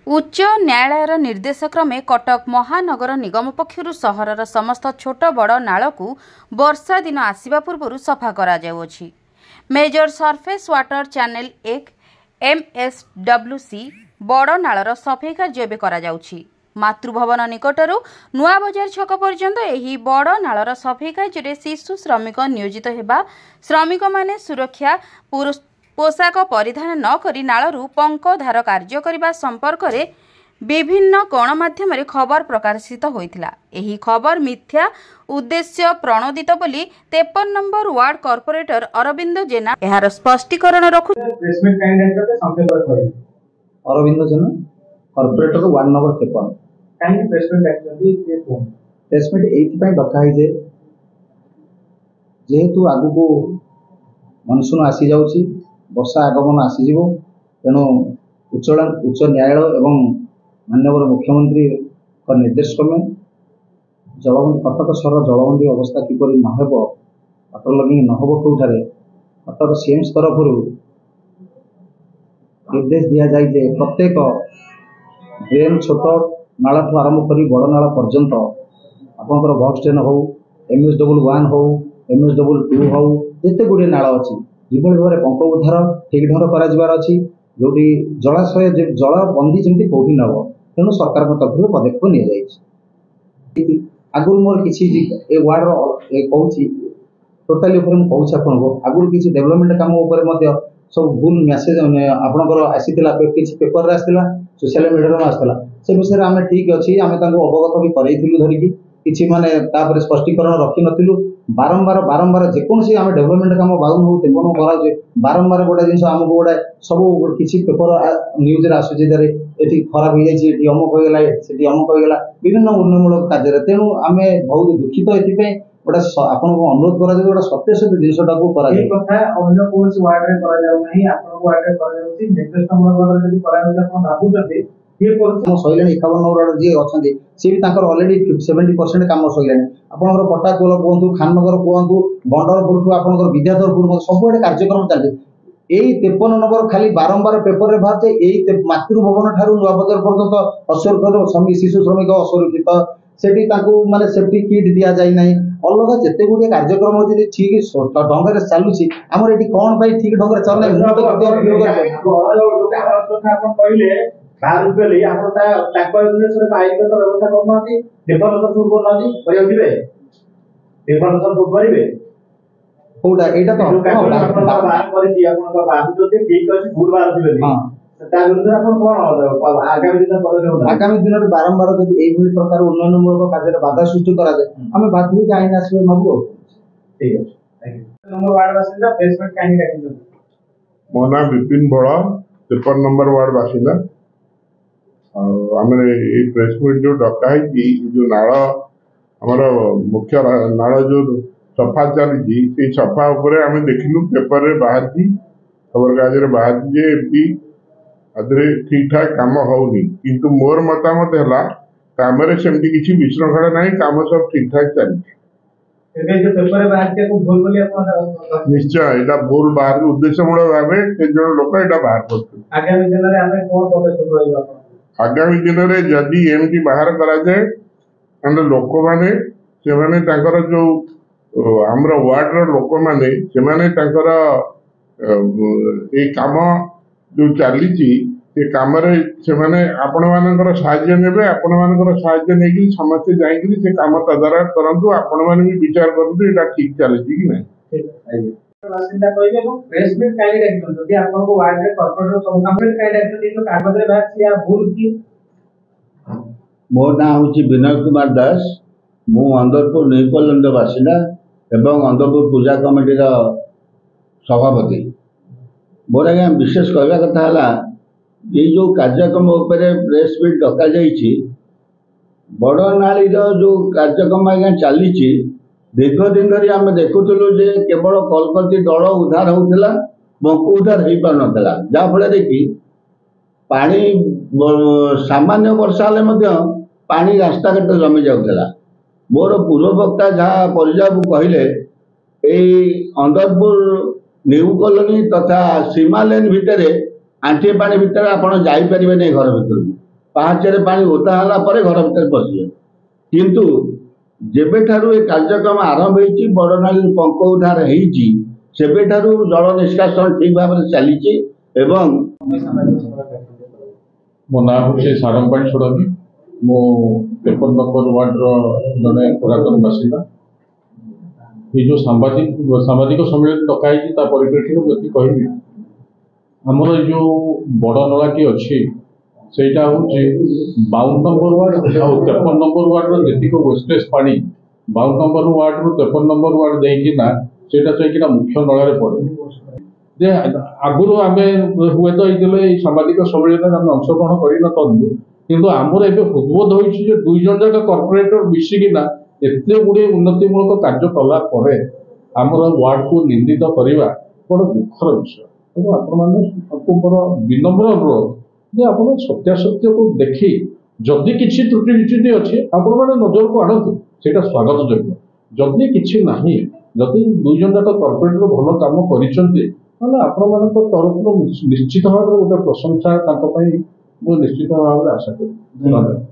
उच्च न्यायालयर निर्देश क्रमे कटक महानगर निगम पक्षरु सहरर समस्त छोट बड़ नालकु वर्षा दिन आसिबा पूर्व सफा करा जाउछि। Major surface water channel 1 MSWC बड़ नालर सफाई कार्य एबे करा जाउछि। मातृभवन निकटरू नुआ बजार छक पर्यंत एही बड़ नालर सफाई कार्य शिशु श्रमिक नियोजित हेबा श्रमिक माने सुरक्षा पोशाक परिधान न करी नालरू पंक धार कार्य करने संपर्क में विभिन्न गणमाध्यम खबर प्रकाशित होइथिला। एही खबर मिथ्या उद्देश्य प्रणोदित बोली 53 नंबर वार्ड कॉर्पोरेटर अरविंद जेना एहार स्पष्टीकरण रखु। अरविंद जेना कॉर्पोरेटर वार्ड नंबर 53 काहे प्रेसमेंट एक्चुअली प्रेसमेंट एथि डका है जेहेतु आगु को मनसून आसी जाउची वर्षा आगमन आसीज तेणु उच्च न्यायालय एवं माननीय मुख्यमंत्री निर्देश क्रमे जलबंदी कटक सहर जलबंदी अवस्था किपर नहेब वाटर लगिंग नहब कौठारे कटक सीएमसी तरफ निर्देश दि जाए जे प्रत्येक ड्रेन छोट नाला ठू आरंभ कर बड़ नाला पर्यंत आपंकर बक्स ट्रेन हो MS11 हो MS22 हो जिते गुड़े नाला अच्छी जिभली भाव में पंक उद्धार ठीक ढंग कर जो जलाशय जलबंदी जमी कौटी नब तेणु सरकार तरफ पदक्षेप नि आगुरी मोर कि वार्ड कहूँ टोटाली कहूँ आपको आगुरी किसी डेवलपमेंट काम सब भूल मेसेज आपंकर आसीला किसी पेपर आसाला सोशल मीडिया आसाला से विषय में ठीक अच्छी आम अवगत भी करूँ धरिकी किसी माने स्पष्टीकरण रखी नु बारंबार बारंबार जेकोसी आम डेवलपमेंट काम बाउन हो तेमन कराए बारंबार गोटे जिन आमको गोटे सब किसी पेपर न्यूज आसूचे खराब हो जाए अमुक होगा से अमुक होगा विभिन्न उन्नयनमूलक कार्य तेणु आम बहुत दुखित ये गोटे आपन को अनुरोध करा गोटे सत्य सत्य जिनटा सैला 51 नंबर जी अच्छा सी भी अलरेडी 70% कम सैला आपंकर पटाकोल कहतु खाननगर कहतु बंडलपुर ठू आप विद्याधरपुर सब कार्यक्रम चलती यही 53 नंबर खाली बारंबार पेपर में बाहर यही मातृभवन ठार नुआ बजार पर्यटन असुरक्षित शिशु श्रमिक असुरक्षित सेठी माने सेफ्टी किट दि जाए ना अलग जिते गुड़े कार्यक्रम ठीक ढंग से चलुची आमर ये कौन ठीक ढंग से चलना बाहर गले व्यवस्था करना डेभलपमेंट शुरू करना करेंगे कोटा एटा तो ठीक अच्छे भूल आगामी दिन में बारंबार यही प्रकार उन्नयनमूलक कार्य बाधा सृष्टि कराए आम बाध्य आईन आसवे नबू ठीक अच्छे। मो ना विपिन बड़ा 53 नंबर वार्ड बासिंदा आम प्रेसमिट जो डका जो नाल आमर मुख्य नाल जो सफा चली सफा उपरे आम देखिलु पेपर रे बाहर खबर कागज बाहर जे ठीक ठाक काम होनी किंतु मोर मतामत है काम सेमती किसी विशृंखला ना काम सब ठीक ठाक चलती निश्चय यहाँ भूल बाहर उद्देश्यमूलक भाव जो लोक यहाँ बाहर कर आगामी दिन में जदि एमती बाहर करा जाए लोक मैंने जो आमर वार्ड लोक मैंने ये काम जो चली कम आपण मान साहाय्य ने आपण मान साहाय्य नहीं समस्ते जाकि कम तदारख करूँ आपण मैंने भी विचार करूँ यहाँ ठीक चली कि ना बासिंदा कहले प्रेसमेंट काली डाक्टर जदि आपन को वार्ड रे कॉर्पोरेटर सब कंप्लीट काली डाक्टर जो कागज रे बात या भूल की मो ना होची विनय कुमार दास मु अंदरपुर न्यूकलंड बासिंदा एवं अंदरपुर पूजा कमिटी रा सभापति मोर आगे विशेष कहवा कथा हला ये जो कार्यक्रम उपरे प्रेसमेंट डका जाइछि बड़ नाली रो जो कार्यक्रम आगे चली दीर्घ दिन धरी आम देखुलु जे केवल कलकती दल उद्धार होता बंकु उद्धार हो पार ना जहाँफल कि पानी सामान्य वर्षा हेले पानी रास्ता घाट जमी जाऊला मोर पूर्व वक्ता जहाँ परिजाब कहले अंदरपुर न्यू कॉलोनी तथा सीमा लेन भितर आंठी पानी भितर आप जापर नहीं घर भर ପାହାଚରେ ପାଣି ଓଦା ହେଲା ପରେ ଘର ଭିତରେ ପଶିଯାଏ। କିନ୍ତୁ ଯେବେଠାରୁ ଏ କାର୍ଯ୍ୟକ୍ରମ ଆରମ୍ଭ ହେଇଛି, ବଡ଼ନାଳୀରୁ ପଙ୍କ ଉଦ୍ଧାର ହେଇଛି, ସେବେଠାରୁ ଜଳ ନିଷ୍କାସନ ଠିକ ଭାବରେ ଚାଲିଛି। ଏବଂ ମୋ ନାଁ ହେଉଛି ସାରଙ୍ଗପାଣି ଷଡ଼ଙ୍ଗୀ। ମୁଁ 53 ନମ୍ବର ୱାର୍ଡର ଜଣେ ପୁରାତନ ବାସିନ୍ଦା। ये जो सामाजिक सम्मेलन डका ता परिप्रेक्षी में जब कहबी आमर जो बड़ नलाटी अच्छी सेटा हूँ 52 नंबर वार्ड और 53 नंबर वार्ड जी वेस्टेज पानी 52 नंबर वार्ड रु 53 नंबर वार्ड देना से मुख्य नल पड़े। आगुरी आम हुए तो ये सामाजिक सम्मेलन में अंशग्रहण कर किंतु आमर ए हृदबोध हो दुई जन जाक कर्पोरेटर मिसिकिना एत गुड़े उन्नतिमूलक कार्य कला आमर वार्ड को निंदित करवा बड़ दुखर विषय। तेणु आप विनम्र अनुरोध जे आप सत्यासत्य को देखी जदि किसी त्रुटि विच्युति अच्छी आपण नजर को आणतु से स्वागत योग्य। जदि किसी ना जदि दुई जन जाक कर्पोरेटर भल कम कर तरफ निश्चित भाव गोटे प्रशंसा निश्चित भाव आशा करूँ।